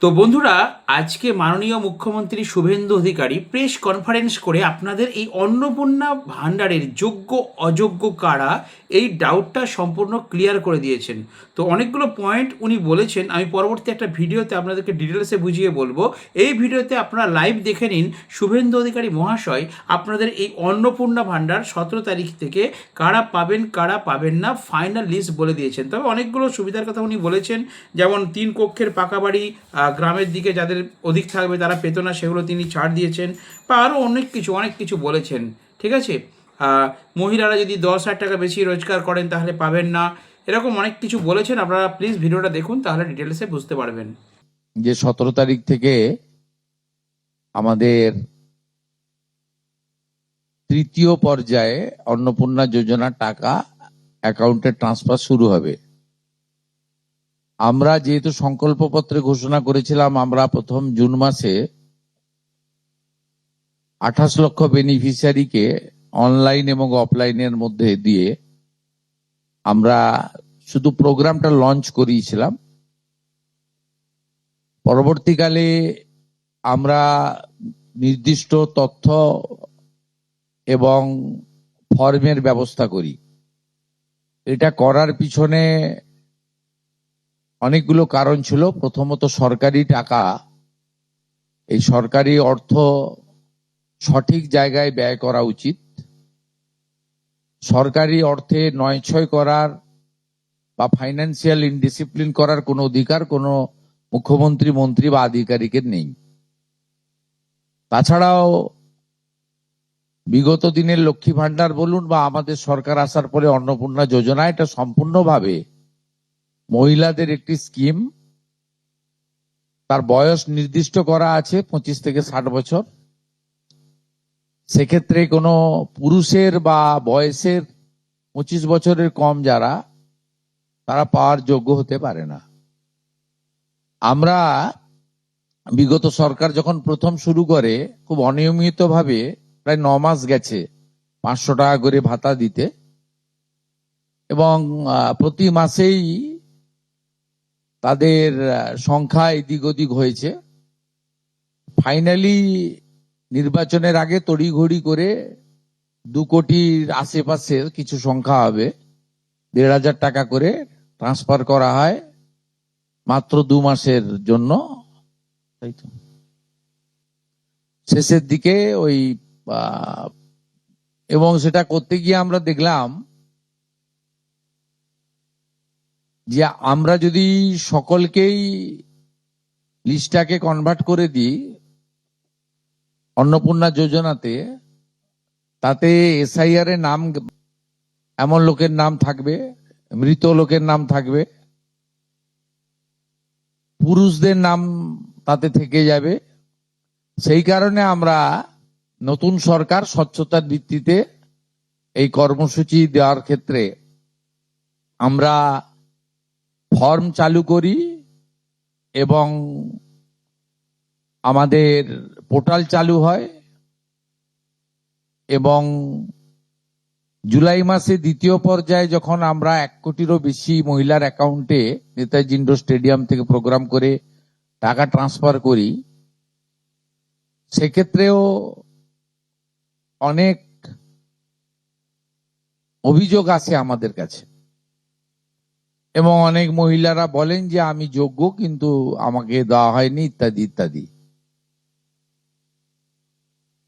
তো বন্ধুরা, আজকে মাননীয় মুখ্যমন্ত্রী শুভেন্দু অধিকারী প্রেস কনফারেন্স করে আপনাদের এই অন্নপূর্ণা ভাণ্ডারের যোগ্য অযোগ্য কারা এই ডাউটটা সম্পূর্ণ ক্লিয়ার করে দিয়েছেন। তো অনেকগুলো পয়েন্ট উনি বলেছেন, আমি পরবর্তী একটা ভিডিওতে আপনাদেরকে ডিটেলসে বুঝিয়ে বলবো। এই ভিডিওতে আপনারা লাইভ দেখে নিন শুভেন্দু অধিকারী মহাশয় আপনাদের এই অন্নপূর্ণা ভাণ্ডার 17 তারিখ থেকে কারা পাবেন কারা পাবেন না ফাইনাল লিস্ট বলে দিয়েছেন। তবে অনেকগুলো সুবিধার কথা উনি বলেছেন, যেমন 3 কক্ষের পাকা বাড়ি গ্রামের দিকে যাদের অধিক থাকবে তারা পেত না, সেগুলো তিনি ছাড় দিয়েছেন, বা আরও অনেক কিছু বলেছেন। ঠিক আছে, মহিলারা যদি 10,000 টাকা বেশি রোজগার করেন তাহলে পাবেন না, এরকম অনেক কিছু বলেছেন। আপনারা প্লিজ ভিডিওটা দেখুন, তাহলে ডিটেলসে বুঝতে পারবেন। যে 17 তারিখ থেকে আমাদের তৃতীয় পর্যায়ে অন্নপূর্ণা যোজনার টাকা অ্যাকাউন্টে ট্রান্সফার শুরু হবে। আমরা যেহেতু সংকল্পপত্রে ঘোষণা করেছিলাম আমরা প্রথম জুন মাসে 28 লক্ষ বেনিফিশিয়ারিকে অনলাইন এবং অফলাইনের মধ্যে দিয়ে আমরা শুধু প্রোগ্রামটা লঞ্চ করিয়েছিলাম। পরবর্তীকালে আমরা নির্দিষ্ট তথ্য এবং ফর্মের ব্যবস্থা করি। এটা করার পিছনে অনেকগুলো কারণ ছিল। প্রথমত, সরকারি টাকা, এই সরকারি অর্থ সঠিক জায়গায় ব্যয় করা উচিত। সরকারি অর্থে নয়ছয় করার বা ফাইন্যান্সিয়াল ইনডিসিপ্লিন করার কোনো অধিকার কোনো মুখ্যমন্ত্রী, মন্ত্রী বা আধিকারিকের নেই। তাছাড়াও বিগত দিনের লক্ষ্মী ভান্ডার বলুন বা আমাদের সরকার আসার পরে অন্নপূর্ণা যোজনা, এটা সম্পূর্ণভাবে মহিলাদের একটি স্কিম। তার বয়স নির্দিষ্ট করা আছে 25 থেকে 60 বছর। সেক্ষেত্রে কোনো পুরুষের বা বয়সের 25 বছরের কম যারা, তারা পাওয়ার যোগ্য হতে পারে না। আমরা বিগত সরকার যখন প্রথম শুরু করে খুব অনিয়মিতভাবে প্রায় 9 মাস গেছে 500 টাকা করে ভাতা দিতে, এবং প্রতি মাসেই তাদের সংখ্যা এদিক ওদিক হয়েছে। ফাইনালি নির্বাচনের আগে তড়িঘড়ি করে 2 কোটির আশেপাশের কিছু সংখ্যা হবে, 1,500 টাকা করে ট্রান্সফার করা হয় মাত্র 2 মাসের জন্য। তাই তো শেষের দিকে ওই এবং সেটা করতে গিয়ে আমরা দেখলাম যে আমরা যদি সকলকেই লিস্টটাকে কনভার্ট করে দিই অন্নপূর্ণা যোজনাতে, তাতে এসআইআর এর নাম, এমন লোকের নাম থাকবে, মৃত লোকের নাম থাকবে, পুরুষদের নাম তাতে থেকে যাবে। সেই কারণে আমরা নতুন সরকার স্বচ্ছতার ভিত্তিতে এই কর্মসূচি দেওয়ার ক্ষেত্রে আমরা ফর্ম চালু করি এবং আমাদের পোর্টাল চালু হয়, এবং জুলাই মাসে দ্বিতীয় পর্যায়ে যখন আমরা 1 কোটিরও বেশি মহিলার অ্যাকাউন্টে নেতাজি ইন্ডোর স্টেডিয়াম থেকে প্রোগ্রাম করে টাকা ট্রান্সফার করি, সেক্ষেত্রেও অনেক অভিযোগ আসে আমাদের কাছে, এবং অনেক মহিলারা বলেন যে আমি যোগ্য কিন্তু আমাকে দেওয়া হয়নি, ইত্যাদি ইত্যাদি।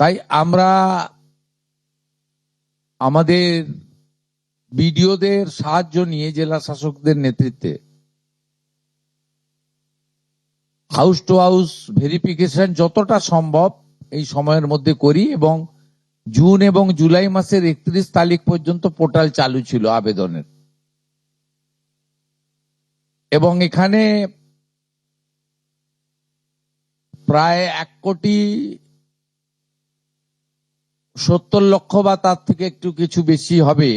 তাই আমরা আমাদের বিডিওদের সাহায্য নিয়ে জেলা শাসকদের নেতৃত্বে হাউস টু হাউস ভেরিফিকেশন যতটা সম্ভব এই সময়ের মধ্যে করি, এবং জুন এবং জুলাই মাসের 31 তারিখ পর্যন্ত পোর্টাল চালু ছিল আবেদনের। এবং এখানে প্রায় 1,70,00,000 বা তার থেকে একটু কিছু বেশি হবে,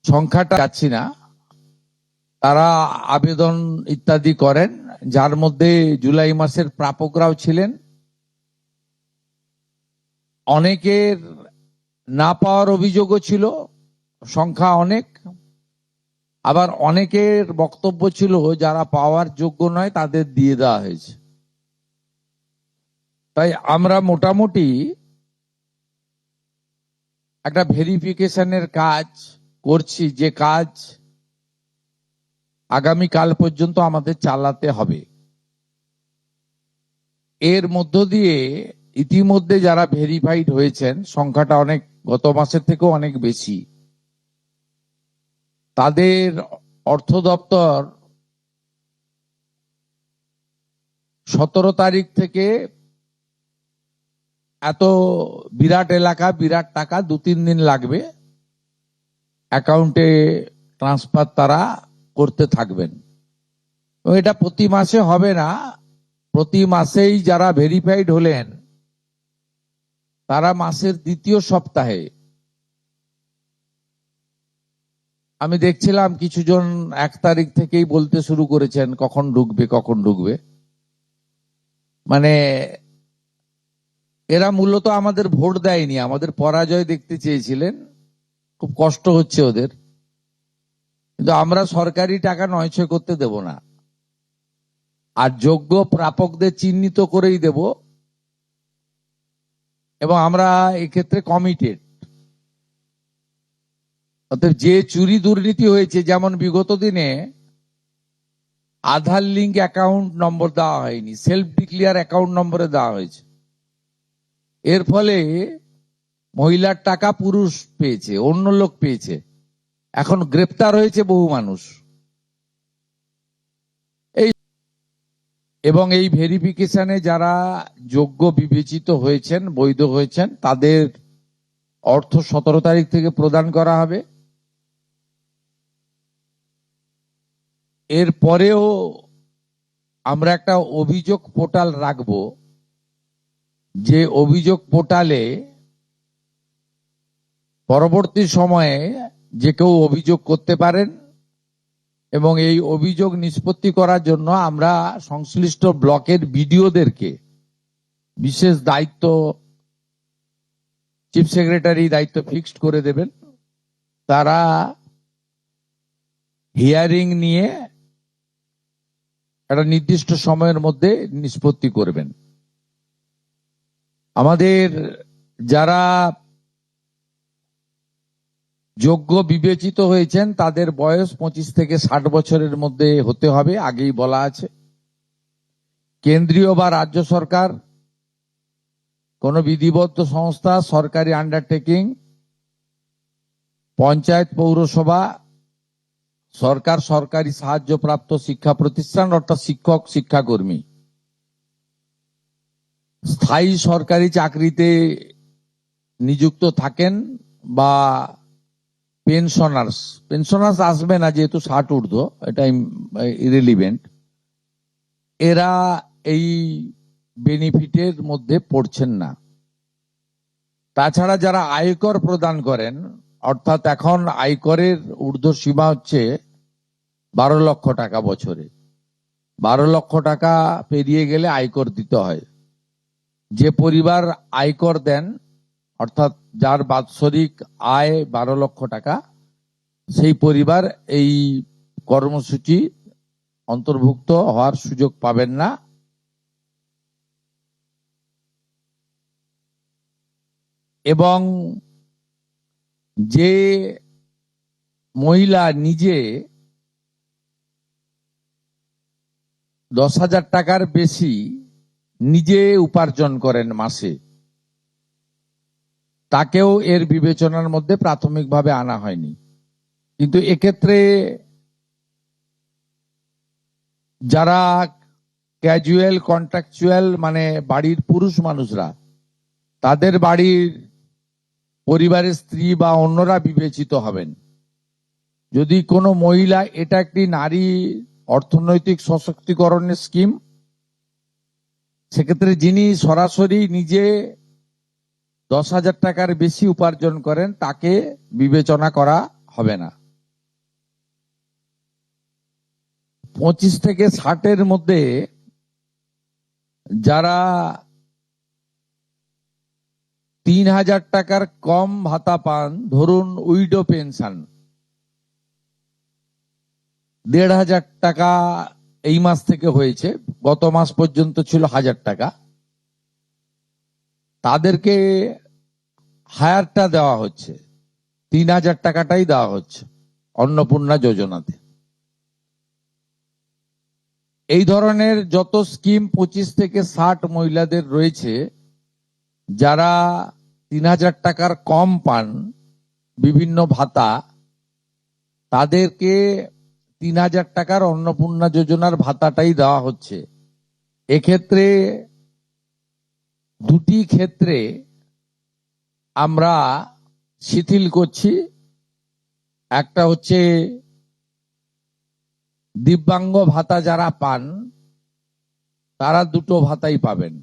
সংখ্যাটা যাচ্ছি না, তারা আবেদন ইত্যাদি করেন, যার মধ্যে জুলাই মাসের প্রাপকরাও ছিলেন। অনেকের না পাওয়ার অভিযোগও ছিল, সংখ্যা অনেক। আবার অনেকের বক্তব্য ছিল যারা পাওয়ার যোগ্য নয় তাদের দিয়ে দেওয়া হয়েছে। তাই আমরা মোটামুটি একটা ভেরিফিকেশনের কাজ করছি, যে কাজ আগামীকাল পর্যন্ত আমাদের চালাতে হবে। এর মধ্য দিয়ে ইতিমধ্যে যারা ভেরিফাইড হয়েছেন, সংখ্যাটা অনেক, গত মাসের থেকেও অনেক বেশি, তাদের অর্থ দপ্তর 17 তারিখ থেকে এত বিরাট এলাকা, বিরাট টাকা, 2-3 দিন লাগবে, অ্যাকাউন্টে ট্রান্সফার তারা করতে থাকবেন। এটা প্রতি মাসে হবে না, প্রতি মাসেই যারা ভেরিফাইড হলেন তারা মাসের দ্বিতীয় সপ্তাহে, আমি দেখছিলাম কিছুজন 1 তারিখ থেকেই বলতে শুরু করেছেন কখন ঢুকবে কখন ঢুকবে। মানে এরা মূলত আমাদের ভোট দেয়নি, আমাদের পরাজয় দেখতে চেয়েছিলেন, খুব কষ্ট হচ্ছে ওদের। কিন্তু আমরা সরকারি টাকা নয়ছয় করতে দেব না, আর যোগ্য প্রাপকদের চিহ্নিত করেই দেব, এবং আমরা এক্ষেত্রে কমিটেড। অতএব যে চুরি দুর্নীতি হয়েছে, যেমন বিগত দিনে আধার লিঙ্ক অ্যাকাউন্ট নম্বর দেওয়া হয়নি, সেলফ ডিক্লিয়ার অ্যাকাউন্ট নম্বরে দেওয়া হয়েছে, এর ফলে মহিলার টাকা পুরুষ পেয়েছে, অন্য লোক পেয়েছে, এখন গ্রেপ্তার হয়েছে বহু মানুষ। এবং এই ভেরিফিকেশনে যারা যোগ্য বিবেচিত হয়েছেন, বৈধ হয়েছেন, তাদের অর্থ 17 তারিখ থেকে প্রদান করা হবে। এর পরেও আমরা একটা অভিযোগ পোর্টাল রাখবো, যে অভিযোগ পোর্টালে পরবর্তী সময়ে যে কেউ অভিযোগ করতে পারেন, এবং এই অভিযোগ নিষ্পত্তি করার জন্য আমরা সংশ্লিষ্ট ব্লকের বিডিওদেরকে বিশেষ দায়িত্ব, চিফ সেক্রেটারি দায়িত্ব ফিক্সড করে দেবেন। তারা হিয়ারিং নিয়ে একটা নির্দিষ্ট সময়ের মধ্যে নিষ্পত্তি করবেন। আমাদের যারা যোগ্য বিবেচিত হয়েছেন তাদের বয়স 25 থেকে 60 বছরের মধ্যে হতে হবে, আগেই বলা আছে। কেন্দ্রীয় বা রাজ্য সরকার, কোন বিধিবদ্ধ সংস্থা, সরকারি আন্ডারটেকিং, পঞ্চায়েত, পৌরসভা, সরকার, সরকারি সাহায্যপ্রাপ্ত শিক্ষা প্রতিষ্ঠান অর্থাৎ শিক্ষক, শিক্ষাকর্মী, স্থায়ী সরকারি চাকরিতে নিযুক্ত থাকেন, বা পেনশনার্স আসবে না যেহেতু 60 ঊর্ধ্ব, এটা ইরেলিভেন্ট, এরা এই বেনিফিটের মধ্যে পড়ছেন না। তাছাড়া যারা আয়কর প্রদান করেন, অর্থাৎ এখন আয়করের ঊর্ধ্ব সীমা হচ্ছে 12 লক্ষ টাকা বছরে, 12 লক্ষ টাকা পেরিয়ে গেলে আয়কর দিতে হয়। যে পরিবার আয়কর দেন, অর্থাৎ যার বাৎসরিক আয় 12 লক্ষ টাকা, সেই পরিবার এই কর্মসূচি অন্তর্ভুক্ত হওয়ার সুযোগ পাবেন না। এবং যে মহিলা নিজে 10,000 টাকার বেশি নিজে উপার্জন করেন মাসে, তাকেও এর বিবেচনার মধ্যে প্রাথমিকভাবে আনা হয়নি। কিন্তু এক্ষেত্রে যারা ক্যাজুয়াল, কন্ট্রাকচুয়াল, মানে বাড়ির পুরুষ মানুষরা, তাদের বাড়ির পরিবারের স্ত্রী বা অন্যরা বিবেচিত হবেন। যদি কোনো মহিলা, এটা একটি নারী অর্থনৈতিক সশক্তিকরণের স্কিম, সেক্ষেত্রে যিনি সরাসরি নিজে 10,000 টাকার বেশি উপার্জন করেন তাকে বিবেচনা করা হবে না। 25 থেকে 60-এর মধ্যে যারা 3,000 টাকার কম ভাতা পান, ধরুন উইডো পেনশন, 1,500 টাকা এই মাস থেকে হয়েছে, গত মাস পর্যন্ত ছিল 1,000 টাকা। তাদেরকে হায়ারটা দেওয়া হচ্ছে, 3,000 টাকাটাই দেওয়া হচ্ছে অন্নপূর্ণা যোজনাতে। এই ধরনের যত স্কিম 25 থেকে 60 মহিলাদের রয়েছে যারা 3,000 টাকার কম পান বিভিন্ন ভাতা, তাদেরকে 3,000 টাকার অন্নপূর্ণা যোজনার ভাতাটাই দেওয়া হচ্ছে। এক্ষেত্রে দুটি ক্ষেত্রে আমরা শিথিল করছি। একটা হচ্ছে দিব্যাঙ্গ ভাতা যারা পান তারা দুটো ভাতাই পাবেন।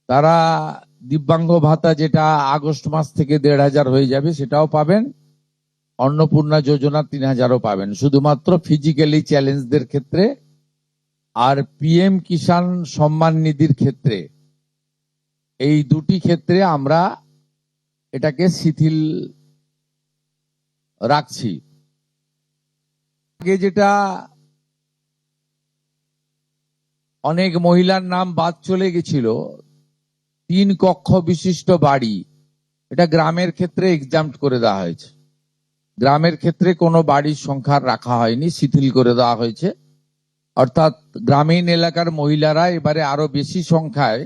তারা দিব্যাঙ্গ ভাতা যেটা আগস্ট মাস থেকে 1,500 হয়ে যাবে সেটাও পাবেন, অন্নপূর্ণা যোজনা 3,000ও পাবেন, শুধুমাত্র ফিজিক্যালি চ্যালেঞ্জদের ক্ষেত্রে। আর পিএম কিষাণ সম্মান নিধির ক্ষেত্রে, এই দুটি ক্ষেত্রে আমরা এটাকে শিথিল রাখছি। আগে যেটা অনেক মহিলার নাম বাদ চলে গেছিল, 3 কক্ষ বিশিষ্ট বাড়ি, এটা গ্রামের ক্ষেত্রে এক্সাম্পট করে দেওয়া হয়েছে। গ্রামের ক্ষেত্রে কোনো বাড়ির সংখ্যা রাখা হয়নি, শিথিল করে দেওয়া হয়েছে। অর্থাৎ গ্রামীণ এলাকার মহিলারা এবারে আরো বেশি সংখ্যায়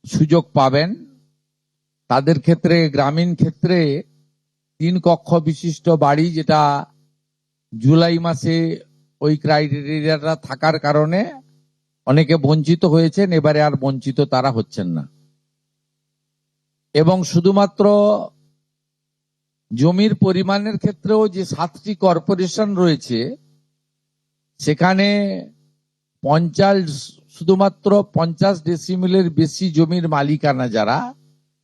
সুযোগ পাবেন। তাদের ক্ষেত্রে, গ্রামীণ ক্ষেত্রে 3 কক্ষ বিশিষ্ট বাড়ি, যেটা জুলাই মাসে ওই ক্রাইটেরিয়াটা থাকার কারণে অনেকে বঞ্চিত হয়েছেন, এবারে আর বঞ্চিত তারা হচ্ছেন না। এবং শুধুমাত্র জমির পরিমাণের ক্ষেত্রেও যে 7টি কর্পোরেশন রয়েছে সেখানে শুধুমাত্র 50 ডেসিমেলের বেশি জমির মালিকানা যারা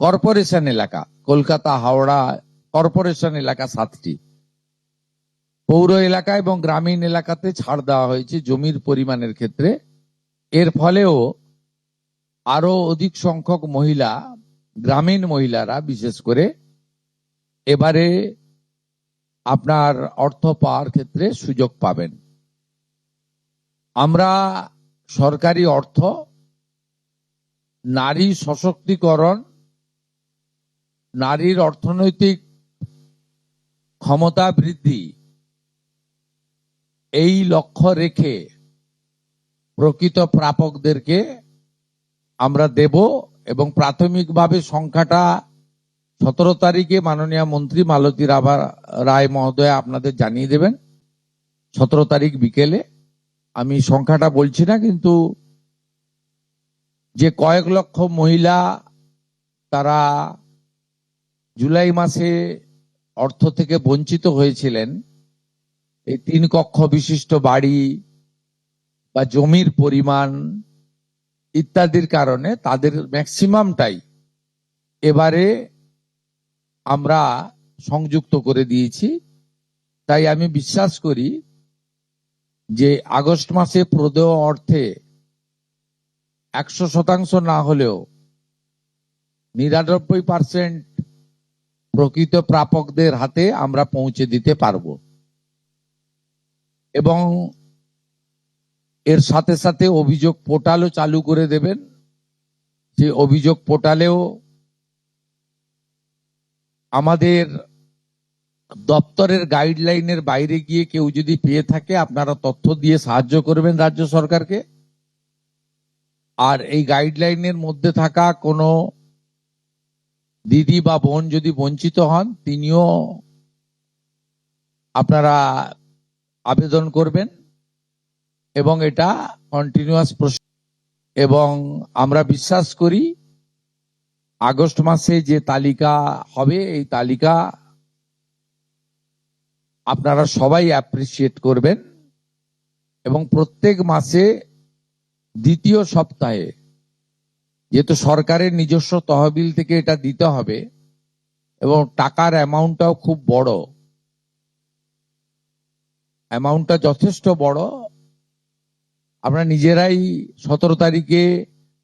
কর্পোরেশন এলাকা, কলকাতা হাওড়া কর্পোরেশন এলাকা 7টি, পৌর এলাকা এবং গ্রামীণ এলাকাতে ছাড় দেওয়া হয়েছে জমির পরিমাণের ক্ষেত্রে। এর ফলেও আরো অধিক সংখ্যক মহিলা, গ্রামীণ মহিলারা বিশেষ করে, এবারে আপনার অর্থ পাওয়ার ক্ষেত্রে সুযোগ পাবেন। আমরা সরকারি অর্থ নারী সশক্তিকরণ, নারীর অর্থনৈতিক ক্ষমতা বৃদ্ধি, এই লক্ষ্য রেখে প্রকৃত প্রাপকদেরকে আমরা দেব। এবং প্রাথমিকভাবে সংখ্যাটা 17 তারিখে মাননীয় মন্ত্রী মালতী রায় মহোদয় আপনাদের জানিয়ে দেবেন, 17 তারিখ বিকেলে। আমি সংখ্যাটা বলছি না, কিন্তু যে কয়েক লক্ষ মহিলা তারা জুলাই মাসে অর্থ থেকে বঞ্চিত হয়েছিলেন, এই 3 কক্ষ বিশিষ্ট বাড়ি বা জমির পরিমাণ ইত্যাদির কারণে তাদের ম্যাক্সিমামটাই এবারে আমরা সংযুক্ত করে দিয়েছি। তাই আমি বিশ্বাস করি যে আগস্ট মাসে প্রদেয় অর্থে 100% না হলেও 99% প্রকৃত প্রাপকদের হাতে আমরা পৌঁছে দিতে পারব। এবং এর সাথে সাথে অভিযোগ পোর্টালও চালু করে দেবেন। যে অভিযোগ পোর্টালেও আমাদের দপ্তরের গাইডলাইনের বাইরে গিয়ে কেউ যদি পেয়ে থাকে, আপনারা তথ্য দিয়ে সাহায্য করবেন রাজ্য সরকারকে। আর এই গাইডলাইনের মধ্যে থাকা কোনো দিদি বা বোন যদি বঞ্চিত হন, তিনিও আপনারা আবেদন করবেন এবং এটা কন্টিনিউয়াস প্রসেস। এবং আমরা বিশ্বাস করি আগস্ট মাসে যে তালিকা হবে, এই তালিকা আপনারা সবাই অ্যাপ্রিসিয়েট করবেন। এবং প্রত্যেক মাসে দ্বিতীয় সপ্তাহে, যেহেতু সরকারের নিজস্ব তহবিল থেকে এটা দিতে হবে এবং টাকার অ্যামাউন্টটাও খুব বড়, অ্যামাউন্টটা যথেষ্ট বড়, আমরা নিজেরাই 17 তারিখে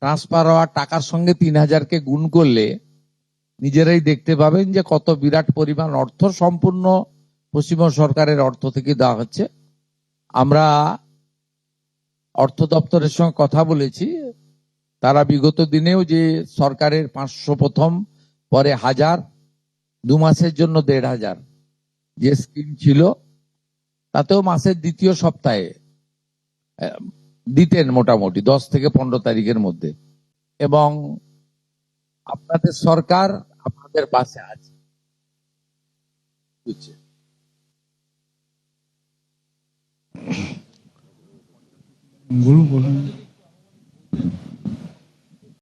ট্রান্সফার হওয়ার টাকার সঙ্গে 3,000কে গুণ করলে নিজেরাই দেখতে পাবেন যে কত বিরাট পরিমাণ অর্থ সম্পূর্ণ পশ্চিমবঙ্গ সরকারের অর্থ থেকে দেওয়া হচ্ছে। আমরা অর্থ দপ্তরের সঙ্গে কথা বলেছি, তারা বিগত দিনেও যে সরকারের 500 প্রথম, পরে 1000, 2 মাসের জন্য 1500 যে স্কিম ছিল, তাতেও মাসের দ্বিতীয় সপ্তাহে দিতেন মোটামুটি 10 থেকে 15 তারিখের মধ্যে। এবং আপনাদের সরকার আপনাদের পাশে আছে, বুঝছে। গুরু বলুন।